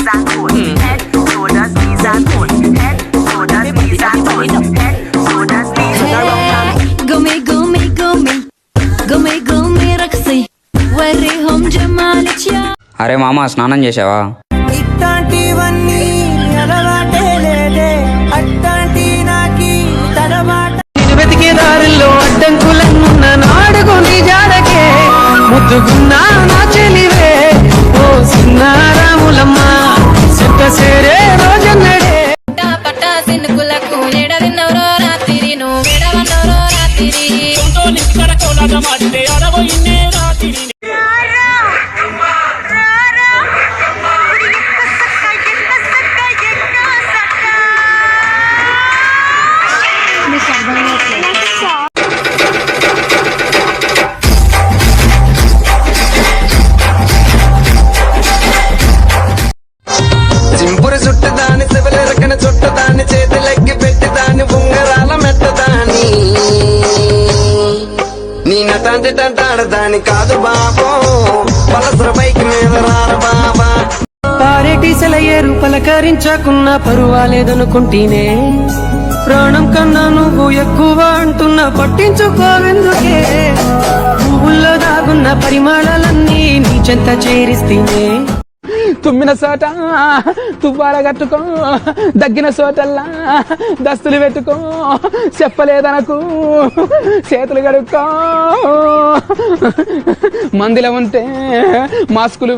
knees and toes. Head, shoulders, knees and toes. Head, shoulders, knees and toes. Head, shoulders, knees and toes. قومي قومي قومي قومي قومي رقصي وريهم جمالك يا. అరే మామ స్నానం చేసావా? ఇట్లాంటివన్నీ అలవాటే లేదే అట్లాంటి నాకి తడమాట వెతికే దారిలో అడ్డంకులన్న నాడుకొని జాడకే ముద్దుగున్నా నా చెలివే ఓ సిన్నారాములమ్మ సెట్ట సేరే రోజన్నడే పట్ట సినుకులకు ఎడదిన్నవరో రాత్రి నువ్వు ఎడవన్నవరో రాత్రి చింపురు చుట్టదాన్ని శివలెరకన చుట్టదాన్ని చేతులెక్కి పెట్టిదాన్ని ఉంగరాల మెట్టదాన్ని నీ నటాంటి తంటాడదాని కాదు బాబో పలసర బైక్ మీద రార బాబా పారేటీసల ఏరు పలకరించకున్నా పరువాలేదనుకుంటేనే ప్రాణం కన్నా నువ్వు ఎక్కువ అంటున్నా పట్టించుకోవెందుకే పువ్వుల్లో దాగున్న పరిమాణాలన్నీ నీ చెంత చేరిస్తేనే తుమ్మిన చోట తువ్వాల కట్టుకో దగ్గిన చోటల్లా దస్తులు పెట్టుకో చెప్పలేదనకు చేతులు కడుక్కో మందిలో ఉంటే మాస్కులు